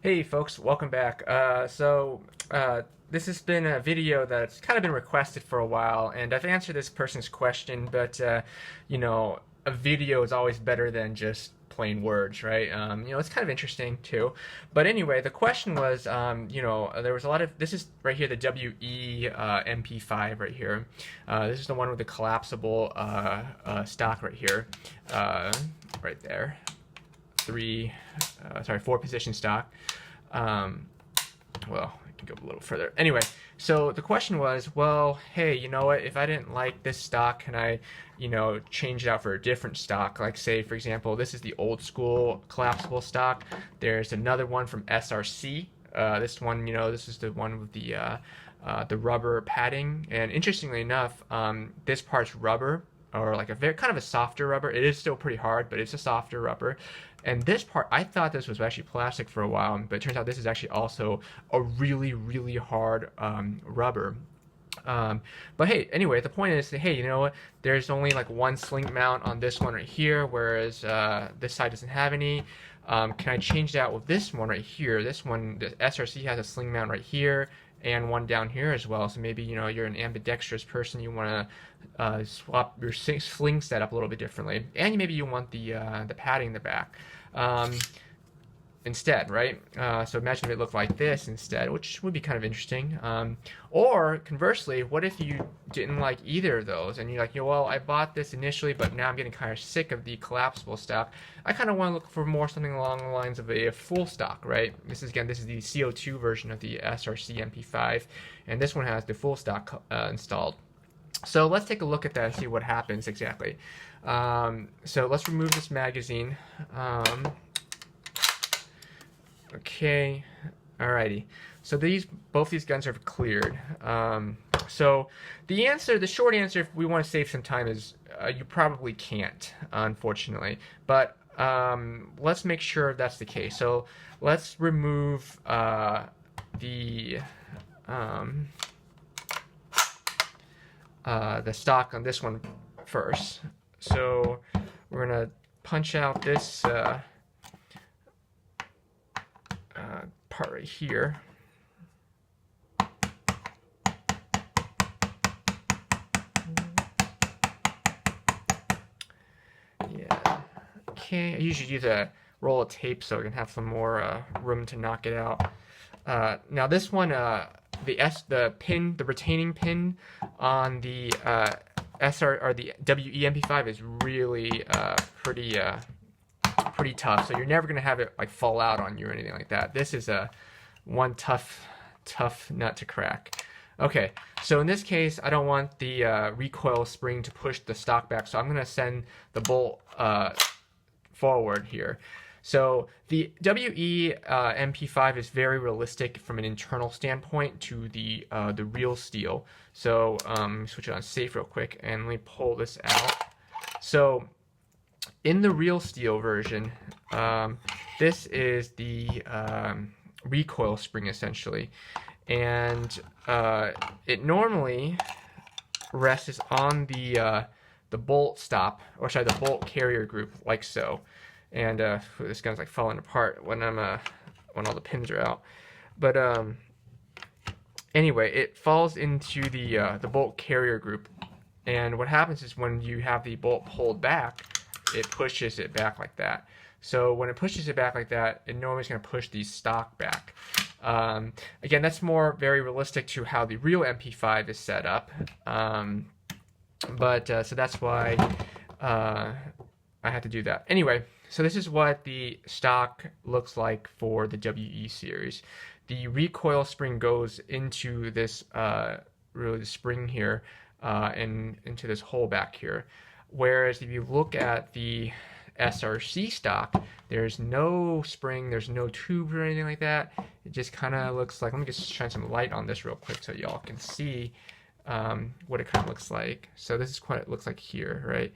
Hey folks, welcome back. This has been a video that's kind of been requested for a while, and I've answered this person's question, but a video is always better than just plain words, right? It's kind of interesting too. But anyway, the question was, there was a lot of, this is right here, the WE MP5 right here. This is the one with the collapsible stock right here, right there. Four position stock. Well, I can go a little further. Anyway, so the question was, well, hey, you know what? If I didn't like this stock, can I, change it out for a different stock? Like, say, for example, this is the old school collapsible stock. There's another one from SRC. This one, this is the one with the rubber padding. And interestingly enough, this part's rubber, or like a very kind of a softer rubber. It is still pretty hard, but it's a softer rubber. And this part, I thought this was actually plastic for a while, but it turns out this is actually also a really, really hard rubber. But hey, anyway, the point is, hey, you know what? There's only like one sling mount on this one right here, whereas this side doesn't have any. Can I change that with this one right here? This one, the SRC has a sling mount right here and one down here as well. So maybe you're an ambidextrous person, you want to swap your sling setup a little bit differently, and maybe you want the padding in the back instead, right? So imagine if it looked like this instead, which would be kind of interesting. Or conversely, what if you didn't like either of those, and you're like, well, I bought this initially, but now I'm getting kind of sick of the collapsible stock. I kind of want to look for more something along the lines of a full stock, right? This is the CO2 version of the SRC MP5, and this one has the full stock installed. So let's take a look at that and see what happens exactly. So let's remove this magazine. Okay, alrighty. So both these guns are cleared. So the short answer, if we want to save some time, is you probably can't, unfortunately. But let's make sure that's the case. So let's remove the stock on this one first. So we're gonna punch out this part right here. Yeah. Okay. I usually use a roll of tape so I can have some more room to knock it out. Now this one, the retaining pin on the the WE-MP5 is really pretty tough. So you're never gonna have it like fall out on you or anything like that. This is one tough nut to crack. Okay, so in this case, I don't want the recoil spring to push the stock back, so I'm gonna send the bolt forward here. So the WE MP5 is very realistic from an internal standpoint to the real steel. So switch it on safe real quick, and let me pull this out. So in the real steel version, this is the recoil spring essentially, and it normally rests on the bolt stop, or sorry, the bolt carrier group, like so. And this gun's like falling apart when when all the pins are out. But anyway, it falls into the bolt carrier group, and what happens is when you have the bolt pulled back, it pushes it back like that. So when it pushes it back like that, it normally is going to push the stock back. Again, that's very realistic to how the real MP5 is set up. So that's why I had to do that. Anyway, so this is what the stock looks like for the WE series. The recoil spring goes into this really the spring here and into this hole back here. Whereas if you look at the SRC stock, there's no spring, there's no tube or anything like that. It just kind of looks like, let me just shine some light on this real quick so y'all can see what it kind of looks like. So this is what it looks like here, right?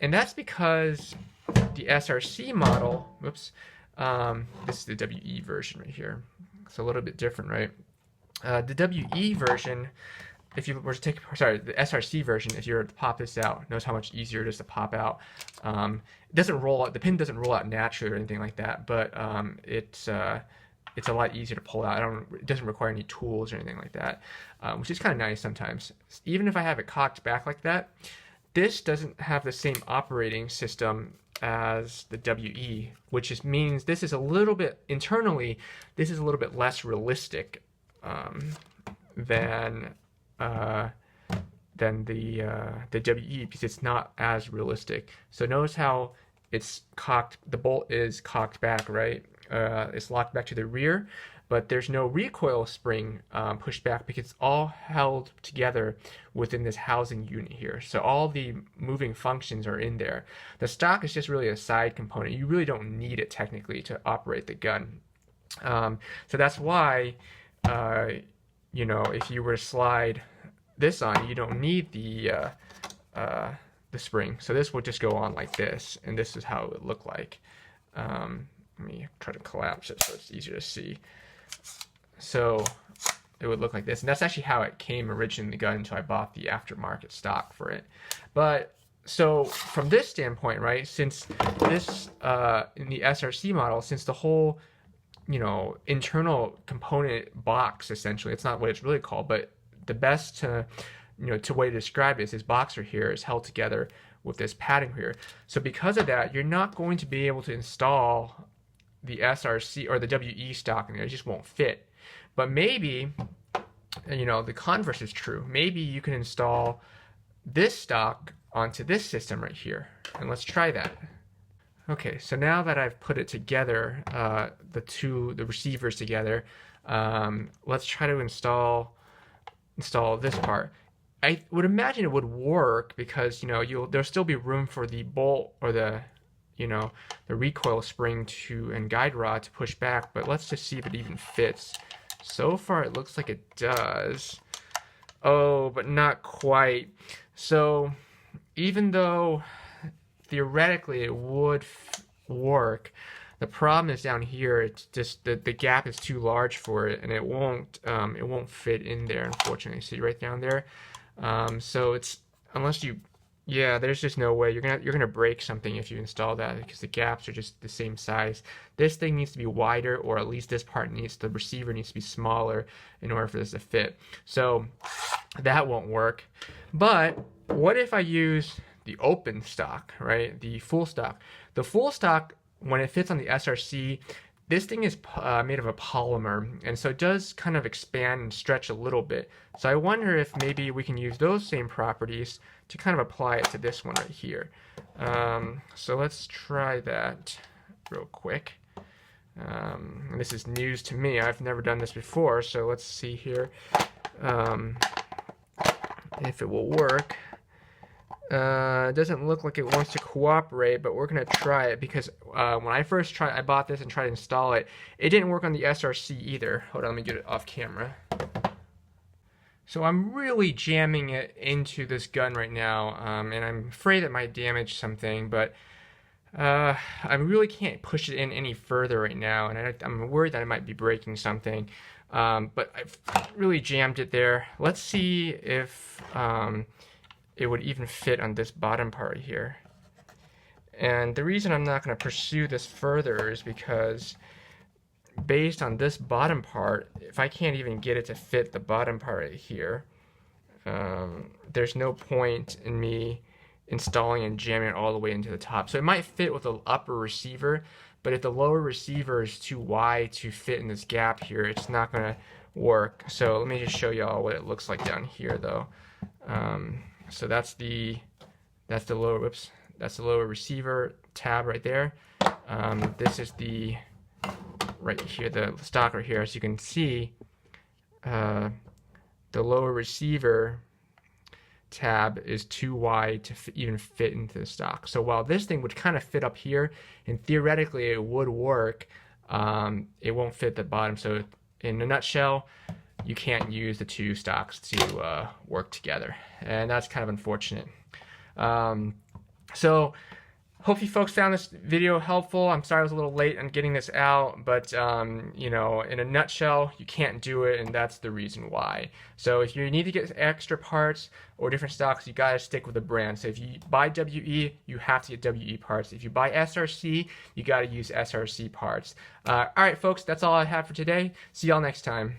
And that's because the SRC model, whoops, this is the WE version right here. It's a little bit different, right? The WE version if you were to take, sorry, the SRC version, if you were to pop this out, notice how much easier it is to pop out. It doesn't roll out, the pin doesn't roll out naturally or anything like that, but it's a lot easier to pull out. It doesn't require any tools or anything like that, which is kind of nice sometimes. Even if I have it cocked back like that, this doesn't have the same operating system as the WE, which means this is a little bit, internally, this is a little bit less realistic than the WE, because it's not as realistic. So notice how it's cocked, the bolt is cocked back, right? It's locked back to the rear, but there's no recoil spring pushed back because it's all held together within this housing unit here. So all the moving functions are in there. The stock is just really a side component. You really don't need it technically to operate the gun. So that's why, you know, if you were to slide this on, you don't need the spring. So this would just go on like this, and this is how it would look like. Let me try to collapse it so it's easier to see. So it would look like this, and that's actually how it came originally in the gun until I bought the aftermarket stock for it. But so from this standpoint, right, since this in the SRC model, since the whole, you know, internal component box, essentially, it's not what it's really called, but the best to, you know, to way to describe it is this box right here is held together with this padding here. So because of that, you're not going to be able to install the SRC or the WE stock in there. It just won't fit. But maybe, you know, the converse is true. Maybe you can install this stock onto this system right here. And let's try that. Okay, so now that I've put it together, the receivers together, let's try to install this part. I would imagine it would work because, you know, there'll still be room for the bolt or the, you know, the recoil spring and guide rod to push back, but let's just see if it even fits. So far it looks like it does. Oh, but not quite. So even though theoretically it would work, the problem is down here. It's just the gap is too large for it, and it won't fit in there, unfortunately. See right down there. So it's, unless you, yeah, there's just no way. You're gonna break something if you install that, because the gaps are just the same size. This thing needs to be wider, or at least this part the receiver needs to be smaller in order for this to fit. So that won't work. But what if I use the open stock, right? The full stock. The full stock, when it fits on the SRC, this thing is made of a polymer, and so it does kind of expand and stretch a little bit. So I wonder if maybe we can use those same properties to kind of apply it to this one right here. So let's try that real quick. And this is news to me. I've never done this before, so let's see here if it will work. It doesn't look like it wants to cooperate, but we're gonna try it because when I first I bought this and tried to install it, it didn't work on the SRC either. Hold on, let me get it off camera. So I'm really jamming it into this gun right now, and I'm afraid it might damage something, but I really can't push it in any further right now, and I'm worried that it might be breaking something. But I've really jammed it there. Let's see if it would even fit on this bottom part here. And the reason I'm not going to pursue this further is because based on this bottom part, if I can't even get it to fit the bottom part right here, there's no point in me installing and jamming it all the way into the top. So it might fit with the upper receiver, but if the lower receiver is too wide to fit in this gap here, it's not going to work. So let me just show y'all what it looks like down here though. So that's the lower, whoops, that's the lower receiver tab right there. This is the right here, the stock right here. As you can see, the lower receiver tab is too wide to even fit into the stock. So while this thing would kind of fit up here, and theoretically it would work, it won't fit the bottom. So in a nutshell, you can't use the two stocks to work together, and that's kind of unfortunate. So Hope you folks found this video helpful. I'm sorry I was a little late on getting this out, but you know, in a nutshell, you can't do it, and that's the reason why. So if you need to get extra parts or different stocks, you gotta stick with the brand. So if you buy WE, you have to get WE parts. If you buy SRC, you gotta use SRC parts. All right, folks, that's all I have for today. See y'all next time.